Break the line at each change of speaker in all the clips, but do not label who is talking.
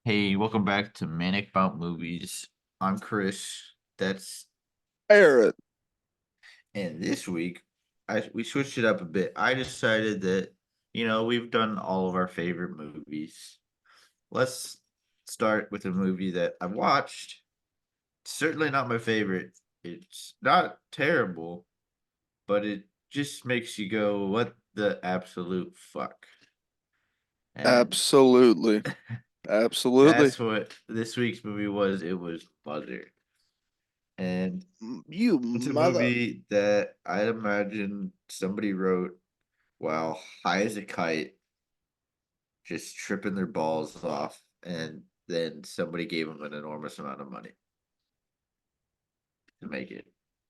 Hey, welcome back to Manic About Movies. I'm Chris. That's
Aaron.
and this week we switched it up a bit. I decided that we've done all of our favorite movies. Let's start with a movie that I watched. Certainly not my favorite. It's not terrible, but it just makes you go, "What the absolute fuck?" And
Absolutely. Absolutely.
that's what this week's movie was. It was Buzzer. And
You
it's a
mother.
movie that I'd imagine somebody wrote while high as a kite, just tripping their balls off, and then somebody gave them an enormous amount of money to make it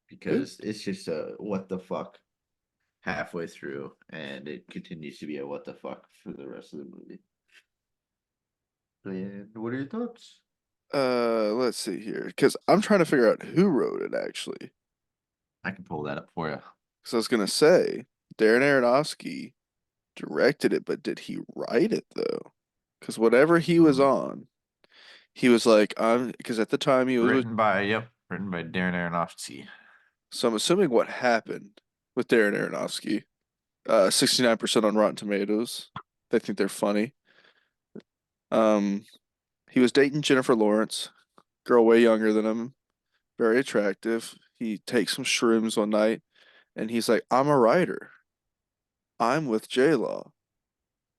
Good.
because it's just a what the fuck halfway through, and it continues to be a what the fuck for the rest of the movie. And what are your thoughts?
Let's see here. Because I'm trying to figure out who wrote it actually.
I can pull that up for you.
Because I was gonna say Darren Aronofsky directed it, but did he write it though? Because whatever he was
Um,
on, he was like, I'm because at the time he was with,
written by Darren Aronofsky.
so I'm assuming what happened with Darren Aronofsky. 69% on Rotten Tomatoes. They think they're funny. Um, he was dating Jennifer Lawrence, girl way younger than him, very attractive. He takes some shrooms one night and he's like, I'm a writer. I'm with J-Law.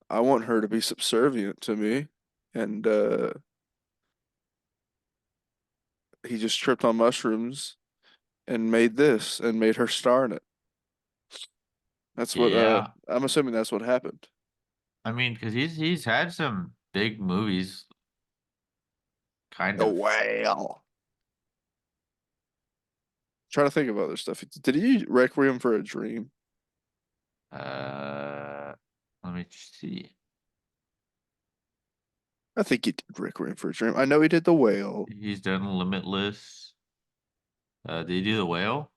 I want her to be subservient to me. And he just tripped on mushrooms and made this and made her star in it. That's what
Yeah,
I'm assuming that's what happened.
I mean, because he's had some big movies, kind
The
of.
whale. Trying to think of other stuff. Did he Requiem for a Dream?
Uh, Let me see.
I think he did Requiem for a Dream. I know he did The Whale.
He's done Limitless. Did he do The Whale?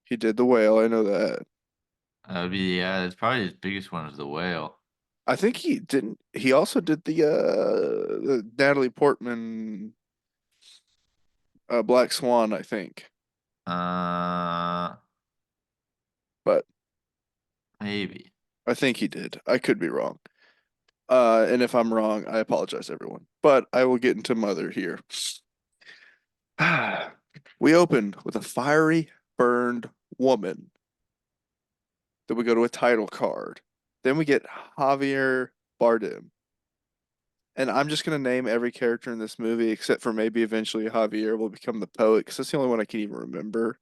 He did The Whale. I know that.
Yeah, it's probably his biggest one is The Whale.
I think he didn't. He also did the Natalie Portman Black Swan, I think.
Uh,
But
Maybe.
I think he did. I could be wrong. And if I'm wrong, I apologize, everyone. But I will get into Mother here. We open with a fiery, burned woman. Then we go to a title card. Then we get Javier Bardem. And I'm just gonna name every character in this movie except for maybe eventually Javier will become the poet because that's the only one I can even remember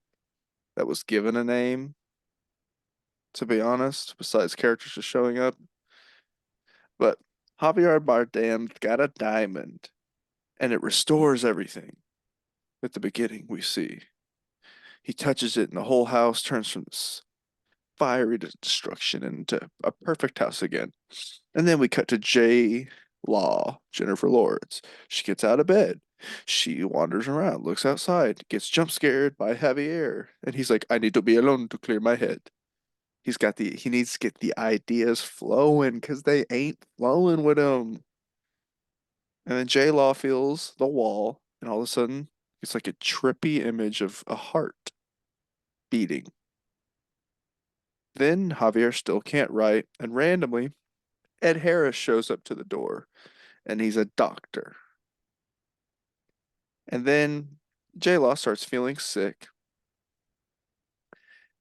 that was given a name, to be honest, besides characters just showing up. But Javier Bardem got a diamond and it restores everything. At the beginning, we see he touches it and the whole house turns from this fiery destruction into a perfect house again. And then we cut to J Law, Jennifer Lawrence. She gets out of bed. She wanders around, looks outside, gets jump scared by Javier, and he's like, I need to be alone to clear my head. He needs to get the ideas flowing because they ain't flowing with him. And then J Law feels the wall, and all of a sudden, it's like a trippy image of a heart beating. Then Javier still can't write, and randomly, Ed Harris shows up to the door, and he's a doctor. And then J Law starts feeling sick.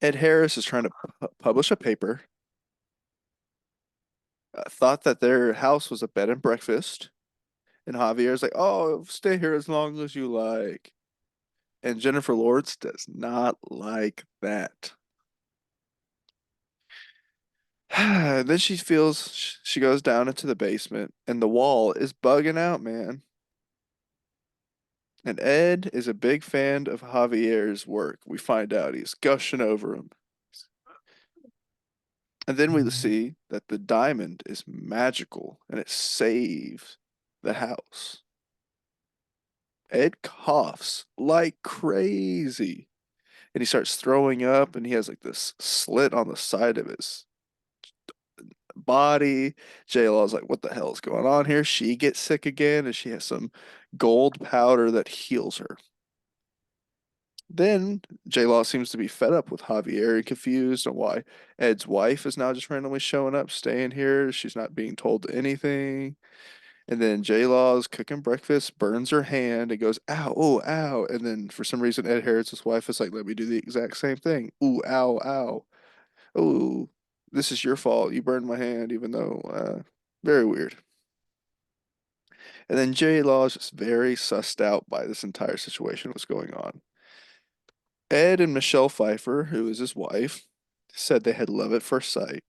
Ed Harris is trying to publish a paper, thought that their house was a bed and breakfast. And Javier's like, oh, stay here as long as you like. And Jennifer Lawrence does not like that. Then she feels she goes down into the basement, and the wall is bugging out, man. And Ed is a big fan of Javier's work. We find out he's gushing over him. And then we see that the diamond is magical and it saves the house. Ed coughs like crazy and he starts throwing up and he has like this slit on the side of his body. J Law's like, what the hell is going on here? She gets sick again, and she has some gold powder that heals her. Then J Law seems to be fed up with Javier and confused on why Ed's wife is now just randomly showing up, staying here. She's not being told anything. And then J Law's cooking breakfast, burns her hand, and goes, ow, oh, ow. And then for some reason, Ed Harris's wife is like, let me do the exact same thing. Ooh, ow, ow. Oh, this is your fault. You burned my hand, even though, very weird. And then J Law is just very sussed out by this entire situation, what's going on. Ed and Michelle Pfeiffer, who is his wife, said they had love at first sight.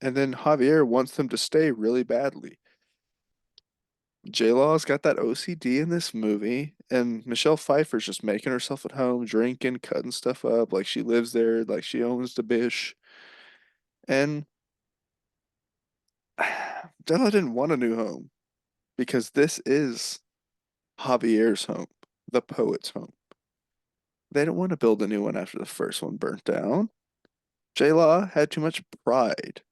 And then Javier wants them to stay really badly. J-Law's got that OCD in this movie, and Michelle Pfeiffer's just making herself at home, drinking, cutting stuff up, like she lives there, like she owns the bish. And Della didn't want a new home because this is Javier's home, the poet's home. They didn't want to build a new one after the first one burnt down. J-Law had too much pride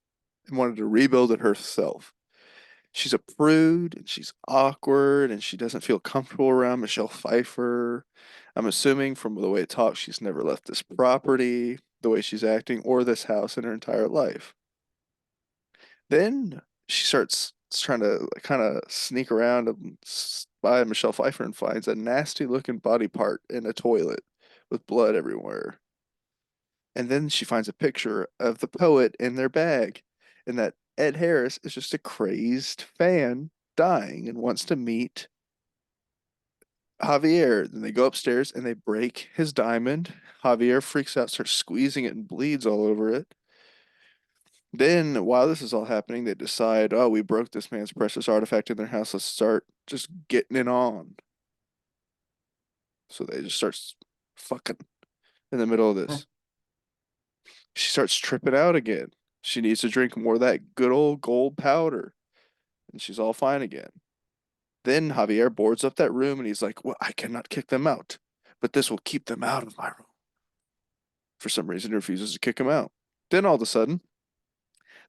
and wanted to rebuild it herself. She's a prude and she's awkward and she doesn't feel comfortable around Michelle Pfeiffer. I'm assuming from the way it talks, she's never left this property, the way she's acting, or this house in her entire life. Then she starts trying to kind of sneak around and by Michelle Pfeiffer and finds a nasty looking body part in a toilet with blood everywhere. And then she finds a picture of the poet in their bag, and that Ed Harris is just a crazed fan dying and wants to meet Javier. Then they go upstairs and they break his diamond. Javier freaks out, starts squeezing it, and bleeds all over it. Then, while this is all happening, they decide, oh, we broke this man's precious artifact in their house. Let's start just getting it on. So they just start fucking in the middle of this. She starts tripping out again. She needs to drink more of that good old gold powder, and she's all fine again. Then Javier boards up that room and he's like, well, I cannot kick them out, but this will keep them out of my room. For some reason, he refuses to kick them out. Then all of a sudden,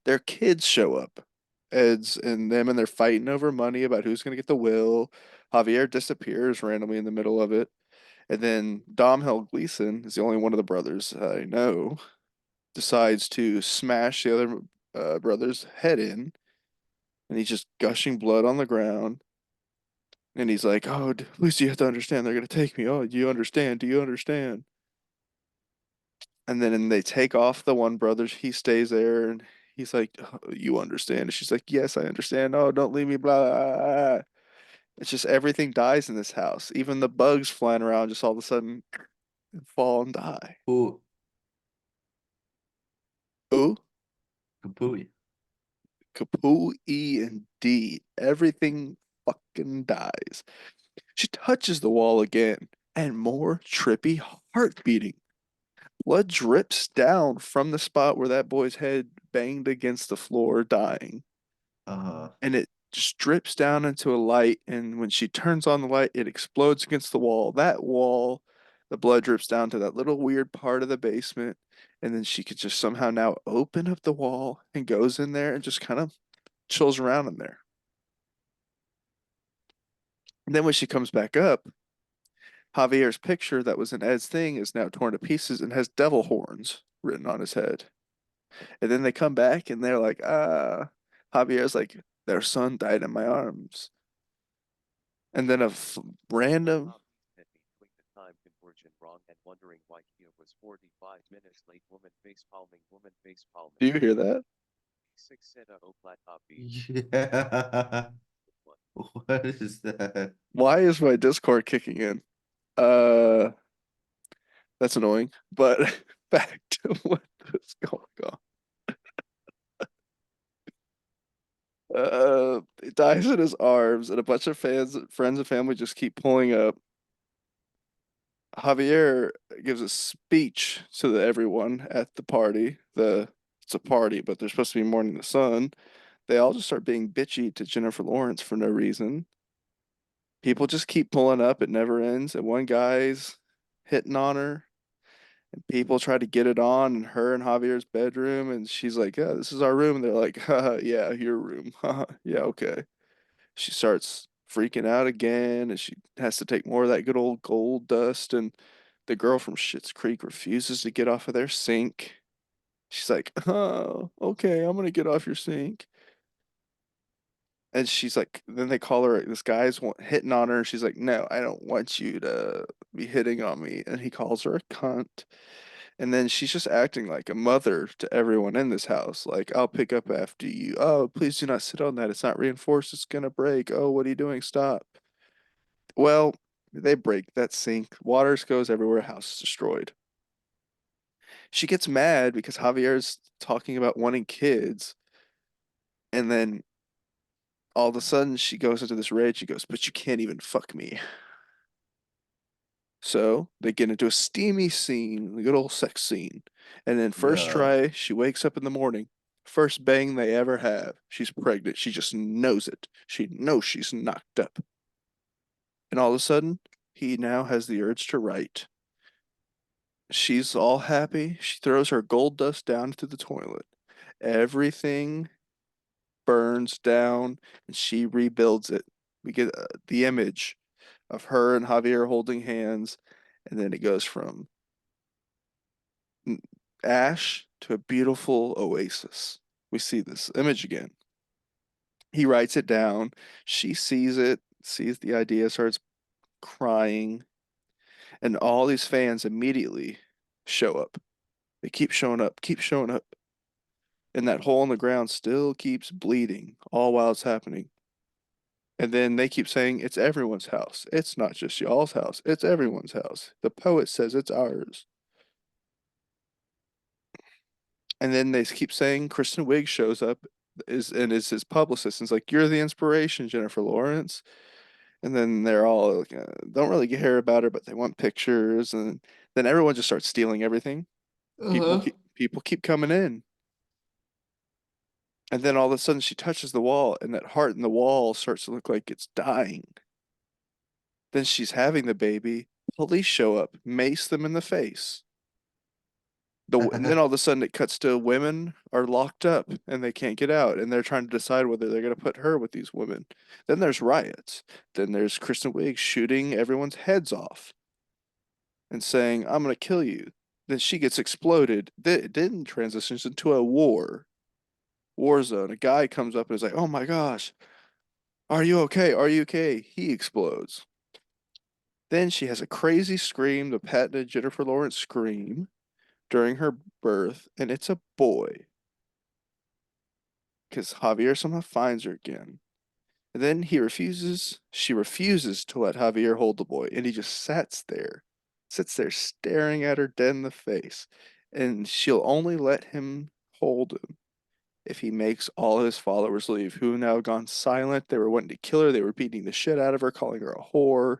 their kids show up. Ed's and them, and they're fighting over money about who's going to get the will. Javier disappears randomly in the middle of it. And then Domhnall Gleeson is the only one of the brothers I know, decides to smash the other brother's head in, and he's just gushing blood on the ground. And he's like, "Oh, Lucy, you have to understand. They're gonna take me. Oh, do you understand? Do you understand?" And then they take off the one brother. He stays there, and he's like, oh, "You understand?" And she's like, "Yes, I understand. Oh, don't leave me." Blah, blah, blah. It's just everything dies in this house. Even the bugs flying around just all of a sudden fall and die.
Ooh,
Ooh,
kapooey.
Kapooey indeed. Everything fucking dies. She touches the wall again, and more trippy heart beating. Blood drips down from the spot where that boy's head banged against the floor, dying.
Uh,
And it just drips down into a light. And when she turns on the light, it explodes against the wall. That wall, the blood drips down to that little weird part of the basement. And then she could just somehow now open up the wall and goes in there and just kind of chills around in there. And then when she comes back up, Javier's picture that was in Ed's thing is now torn to pieces and has devil horns written on his head. And then they come back and they're like, Javier's like, their son died in my arms. And then random,
time conversion wrong and wondering why Kia was 45 minutes late. Woman face palming.
do you hear that?
Six set o flat copy.
yeah. What is that?
Why is my Discord kicking in? Uh, that's annoying. But back to what is going on. It dies in his arms, and a bunch of friends and family just keep pulling up. Javier gives a speech to everyone at the party. It's a party, but they're supposed to be mourning the son. They all just start being bitchy to Jennifer Lawrence for no reason. People just keep pulling up. It never ends. And one guy's hitting on her. And people try to get it on in her and Javier's bedroom, and she's like, "Yeah, this is our room." And they're like, "Haha, yeah, your room. Haha, yeah, okay." She starts freaking out again, and she has to take more of that good old gold dust. And the girl from Schitt's Creek refuses to get off of their sink. She's like, "Oh, okay, I'm gonna get off your sink." And she's like, then they call her, this guy's hitting on her. She's like, "No, I don't want you to be hitting on me." And he calls her a cunt. And then she's just acting like a mother to everyone in this house. Like, "I'll pick up after you. Oh, please do not sit on that. It's not reinforced. It's gonna break. Oh, what are you doing? Stop." Well, they break that sink. Water goes everywhere. House is destroyed. She gets mad because Javier's talking about wanting kids. And then all of a sudden she goes into this rage. She goes, "But you can't even fuck me." So they get into a steamy scene, a good old sex scene. And then first
Ugh.
try, she wakes up in the morning. First bang they ever have. She's pregnant. She just knows it. She knows she's knocked up. And all of a sudden, he now has the urge to write. She's all happy. She throws her gold dust down into the toilet. Everything burns down and she rebuilds it. We get the image of her and Javier holding hands, and then it goes from ash to a beautiful oasis. We see this image again. He writes it down. She sees it, sees the idea, starts crying, and all these fans immediately show up. They keep showing up, keep showing up. And that hole in the ground still keeps bleeding, all while it's happening. And then they keep saying it's everyone's house. It's not just y'all's house. It's everyone's house. The poet says it's ours. And then they keep saying Kristen Wiig shows up is his publicist and is like, "You're the inspiration, Jennifer Lawrence." And then they're all like, don't really care about her, but they want pictures. And then everyone just starts stealing everything.
Uh-huh.
People keep coming in. And then all of a sudden she touches the wall, and that heart in the wall starts to look like it's dying. Then she's having the baby. Police show up, mace them in the face. And then all of a sudden it cuts to women are locked up and they can't get out, and they're trying to decide whether they're going to put her with these women. Then there's riots. Then there's Kristen Wiig shooting everyone's heads off and saying, "I'm going to kill you." Then she gets exploded. Then transitions into a war zone. A guy comes up and is like, "Oh my gosh, are you okay? Are you okay?" He explodes. Then she has a crazy scream, the patented Jennifer Lawrence scream during her birth, and it's a boy because Javier somehow finds her again. And then she refuses to let Javier hold the boy, and he just sits there staring at her dead in the face. And she'll only let him hold him if he makes all his followers leave, who have now gone silent. They were wanting to kill her, they were beating the shit out of her, calling her a whore.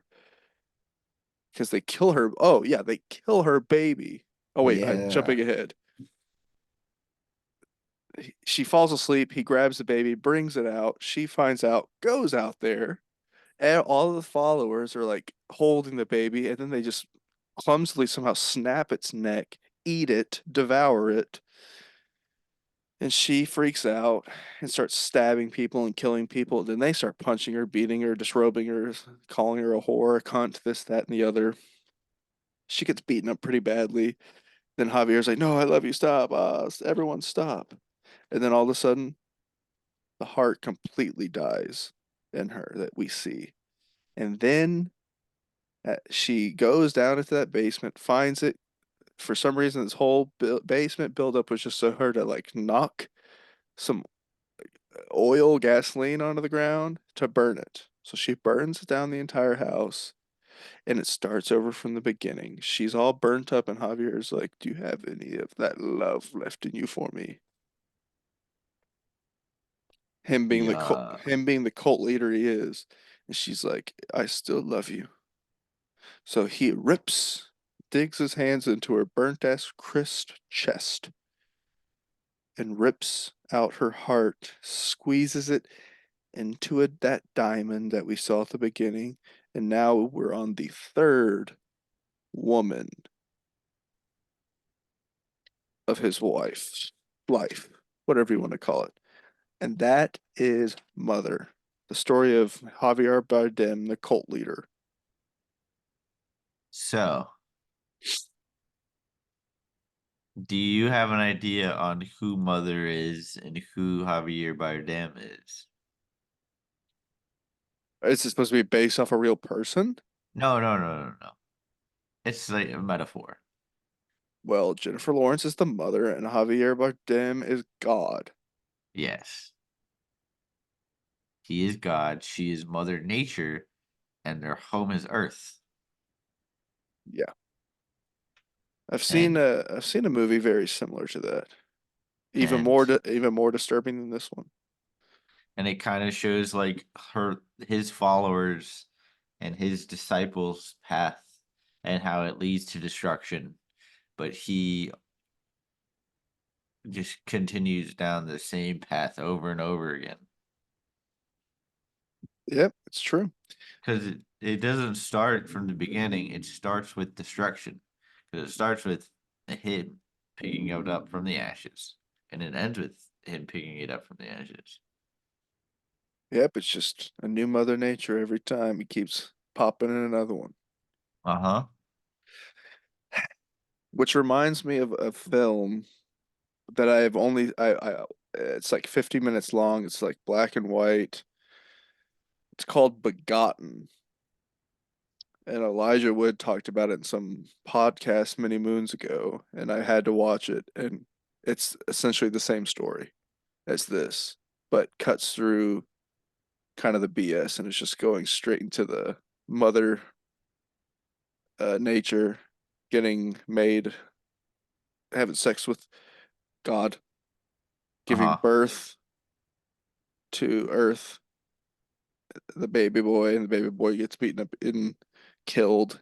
Because they kill her. Oh, yeah, they kill her baby. Oh, wait, I'm
Yeah.
jumping ahead. She falls asleep. He grabs the baby, brings it out. She finds out, goes out there, and all of the followers are like holding the baby, and then they just clumsily somehow snap its neck, eat it, devour it. And she freaks out and starts stabbing people and killing people. Then they start punching her, beating her, disrobing her, calling her a whore, a cunt, this, that, and the other. She gets beaten up pretty badly. Then Javier's like, "No, I love you. Stop. Everyone stop." And then all of a sudden, the heart completely dies in her that we see. And then she goes down into that basement, finds it. For some reason, this whole basement buildup was just so her to like knock some oil, gasoline onto the ground to burn it. So she burns down the entire house, and it starts over from the beginning. She's all burnt up, and Javier's like, "Do you have any of that love left in you for me?"
Yeah.
Him being the cult leader he is. And she's like, "I still love you." So he digs his hands into her burnt ass crisp chest and rips out her heart, squeezes it into that diamond that we saw at the beginning. And now we're on the third woman. of his wife's life, whatever you want to call it. And that is Mother, the story of Javier Bardem, the cult leader.
So, do you have an idea on who Mother is and who Javier Bardem is?
Is it supposed to be based off a real person?
No, no, no, no, no. It's like a metaphor.
Well, Jennifer Lawrence is the mother, and Javier Bardem is God.
Yes. He is God, she is Mother Nature, and their home is Earth.
Yeah,
And
I've seen a movie very similar to that.
and
Even more disturbing than this one.
and it kind of shows like his followers and his disciples' path and how it leads to destruction. But he just continues down the same path over and over again.
Yep, it's true.
Because it doesn't start from the beginning, it starts with destruction. Because it starts with him picking it up from the ashes, and it ends with him picking it up from the ashes.
Yep, it's just a new Mother Nature every time. He keeps popping in another one.
Uh huh.
Which reminds me of a film that I've only I it's like 50 minutes long. It's like black and white. It's called Begotten. And Elijah Wood talked about it in some podcast many moons ago, and I had to watch it. And it's essentially the same story as this, but cuts through kind of the BS, and it's just going straight into the mother nature, getting made, having sex with God,
Uh
giving
huh.
birth to Earth, the baby boy, and the baby boy gets beaten up and killed,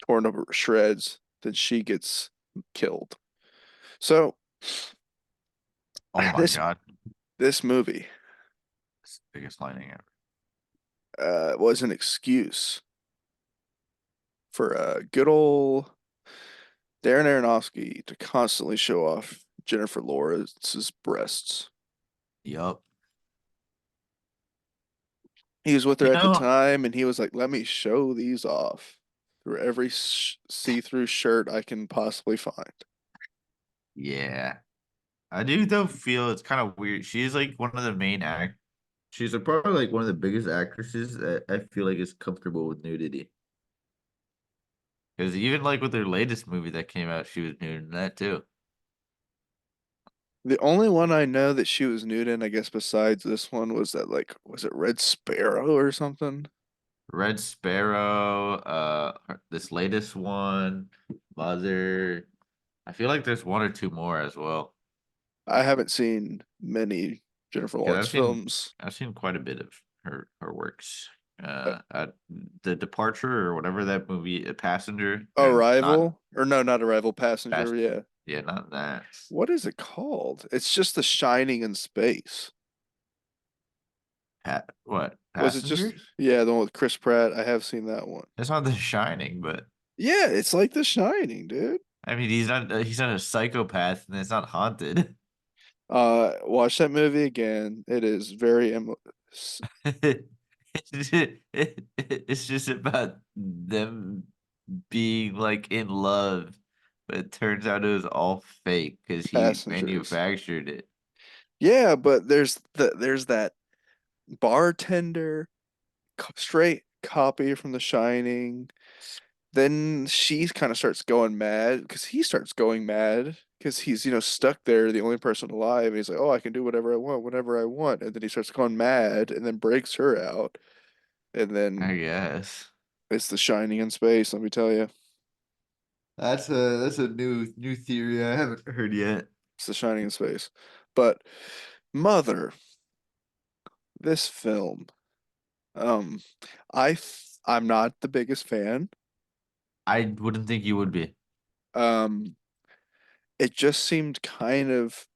torn up to shreds. Then she gets killed. So
Oh my
this
god.
this movie
It's the biggest lightning ever.
was an excuse for good old Darren Aronofsky to constantly show off Jennifer Lawrence's breasts.
Yup.
He was with her
You
at the
know,
time, and he was like, "Let me show these off through every see-through shirt I can possibly find."
yeah. I do though feel it's kind of weird. She's like one of the main act. She's probably like one of the biggest actresses that I feel like is comfortable with nudity. Because even like with her latest movie that came out, she was nude in that too.
The only one I know that she was nude in, I guess, besides this one, was that like, was it Red Sparrow or something?
Red Sparrow, this latest one, Mother. I feel like there's one or two more as well.
I haven't seen many Jennifer
Because
Lawrence films.
I've seen quite a bit of her works.
Uh,
At The Departure or whatever that movie, Passenger. Not
Arrival, or no, not Arrival, Passenger.
Pass.
Yeah,
Yeah, not that.
what is it called? It's just The Shining in space.
What
Was it just,
Passenger?
yeah, the one with Chris Pratt? I have seen that one.
It's not The Shining, but
Yeah, it's like The Shining, dude.
I mean he's not a psychopath and it's not haunted.
Watch that movie again. It is very
It's just about them being like in love, but it turns out it was all fake because he
passengers.
manufactured it.
Yeah, but there's that bartender, straight copy from The Shining. Then she kind of starts going mad because he starts going mad because he's, stuck there, the only person alive. And he's like, "Oh, I can do whatever I want, whenever I want." And then he starts going mad and then breaks her out. And
I
then
guess.
it's The Shining in space, let me tell you.
That's a new theory I haven't heard yet.
It's The Shining in space. But Mother, this film, um, I'm not the biggest fan.
I wouldn't think you would be.
Um, it just seemed kind of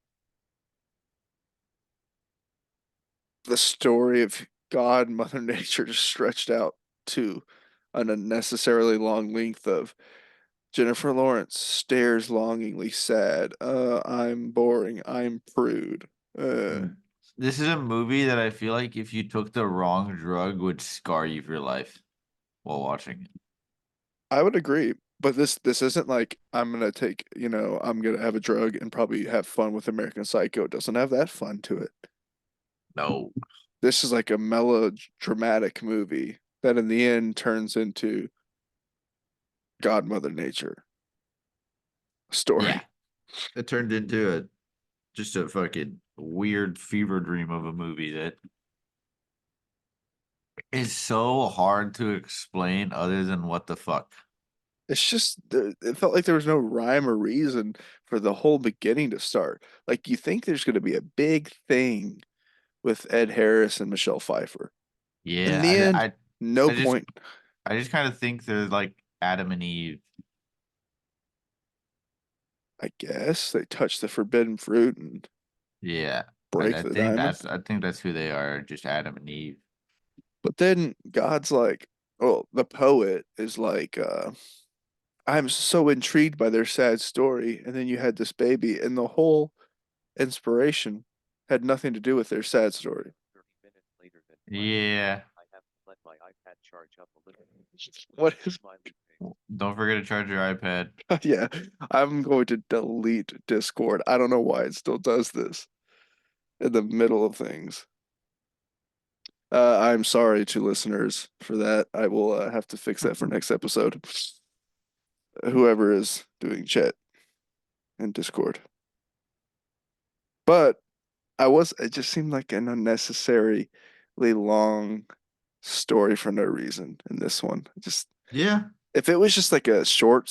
the story of God and Mother Nature just stretched out to an unnecessarily long length of Jennifer Lawrence stares longingly sad. I'm boring. I'm prude.
Mm. This is a movie that I feel like if you took the wrong drug would scar you for life while watching it.
I would agree. But this isn't like I'm gonna take, I'm gonna have a drug and probably have fun with American Psycho. It doesn't have that fun to it.
No.
This is like a melodramatic movie that in the end turns into God Mother Nature
Yeah.
story.
It turned into just a fucking weird fever dream of a movie that is so hard to explain other than what the fuck.
It's just it felt like there was no rhyme or reason for the whole beginning to start. Like you think there's going to be a big thing with Ed Harris and Michelle Pfeiffer. In the
Yeah,
end, no
I just
point.
I just kind of think they're like Adam and Eve.
I guess they touch the forbidden fruit and
Yeah.
break the diamond.
I think that's who they are, just Adam and Eve.
But then God's like, well, the poet is like, I'm so intrigued by their sad story. And then you had this baby, and the whole inspiration had nothing to do with their sad story.
30 minutes later than planned.
Yeah.
I have to let my iPad charge up a little.
What is,
Smiley face.
Don't forget to charge your iPad.
yeah, I'm going to delete Discord. I don't know why it still does this in the middle of things. I'm sorry to listeners for that. I will have to fix that for next episode. Whoever is doing chat and Discord. But it just seemed like an unnecessarily long story for no reason in this one. Just
Yeah.
if it was just like a short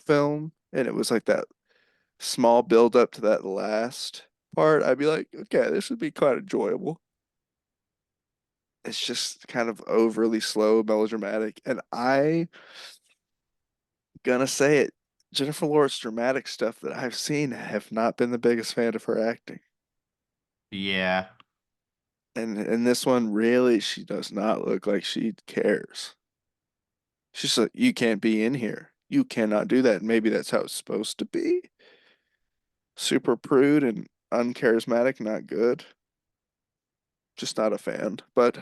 film and it was like that small build up to that last part, I'd be like, okay, this would be quite enjoyable. It's just kind of overly slow, melodramatic, and I gonna say it, Jennifer Lawrence dramatic stuff that I've seen have not been the biggest fan of her acting.
Yeah.
And in this one, really, she does not look like she cares. She's like, you can't be in here. You cannot do that. And maybe that's how it's supposed to be. Super prude and uncharismatic, not good. Just not a fan. But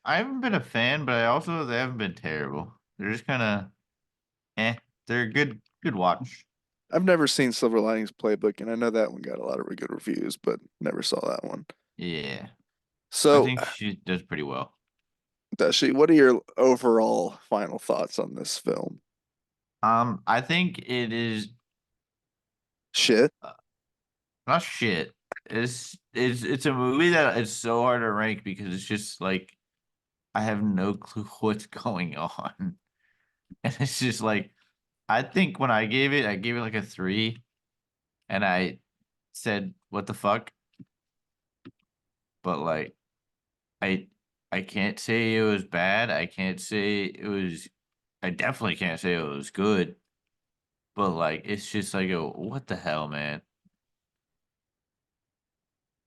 I haven't been a fan, but they haven't been terrible. They're just kind of eh. They're good watch.
I've never seen Silver Linings Playbook, and I know that one got a lot of good reviews, but never saw that one.
Yeah. I
So,
think she does pretty well.
does she? What are your overall final thoughts on this film?
I think it is
Shit.
not shit. It's a movie that it's so hard to rank because it's just like I have no clue what's going on. And it's just like I think when I gave it like a 3 and I said what the fuck, but like I I can't say it was bad. I can't say it was I definitely can't say it was good. But like it's just like a what the hell, man?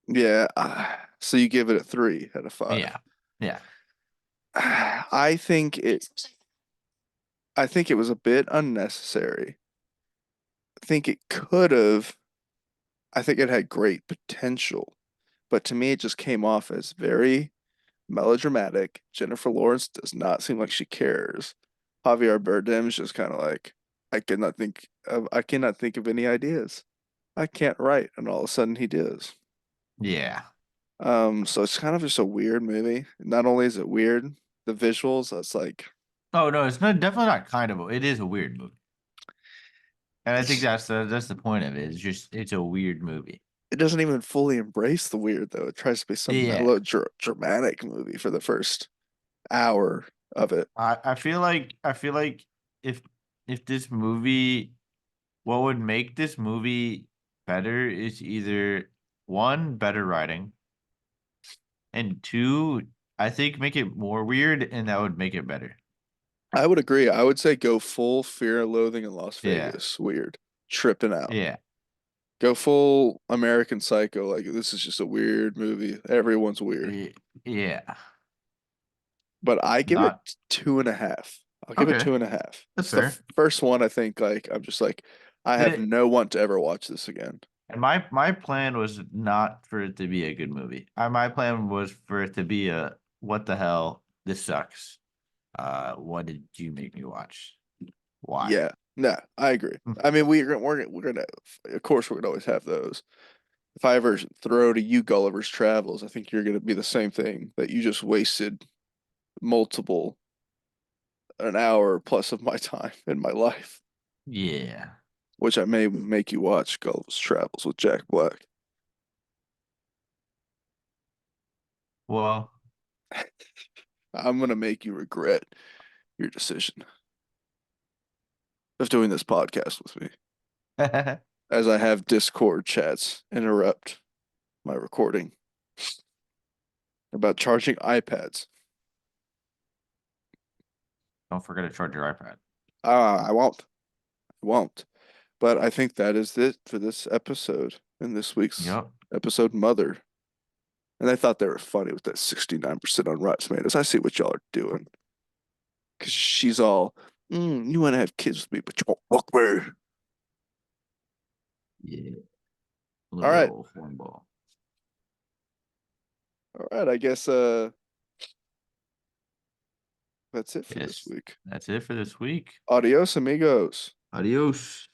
Yeah. So you give it a 3 out of 5.
Yeah. Yeah.
I think it was a bit unnecessary. I think it could have. I think it had great potential, but to me, it just came off as very melodramatic. Jennifer Lawrence does not seem like she cares. Javier Bardem's just kind of like, I cannot think of any ideas. I can't write, and all of a sudden he does.
Yeah.
So it's kind of just a weird movie. Not only is it weird, the visuals, it's like
Oh no, it's not definitely not kind of it is a weird movie. And I think
it's
that's the point of it. It's just it's a weird movie.
it doesn't even fully embrace the weird though. It tries to be some
Yeah.
dramatic movie for the first hour of it.
I feel like if this movie what would make this movie better is either one, better writing, and two, I think make it more weird and that would make it better.
I would agree. I would say go full Fear and Loathing in Las
Yeah.
Vegas. Weird. Tripping out.
Yeah.
Go full American Psycho. Like this is just a weird movie. Everyone's weird.
Yeah.
But I give it
Not
2.5. I'll give it
Okay.
2.5.
That's
It's the
fair.
first one I think like I'm just like I have
It-
no want to ever watch this again.
And my plan was not for it to be a good movie. My plan was for it to be a what the hell, this sucks. What did you make me watch? Why?
Yeah, no, I agree. I mean, we're gonna, of course, we're gonna always have those. If I ever throw to you Gulliver's Travels, I think you're gonna be the same thing that you just wasted multiple an hour plus of my time in my life,
Yeah.
which I may make you watch Gulliver's Travels with Jack Black.
Well,
I'm gonna make you regret your decision of doing this podcast with me, as I have Discord chats interrupt my recording about charging iPads.
don't forget to charge your iPad.
I won't. I won't. But I think that is it for this episode in this week's
Yep.
episode, Mother. And I thought they were funny with that 69% on Rotten Tomatoes. I see what y'all are doing. Because she's all, you want to have kids with me, but you won't fuck me.
Yeah.
All right.
Hornball.
All right. I guess that's it for this
Yes.
week.
That's it for this week.
Adios, amigos.
Adios.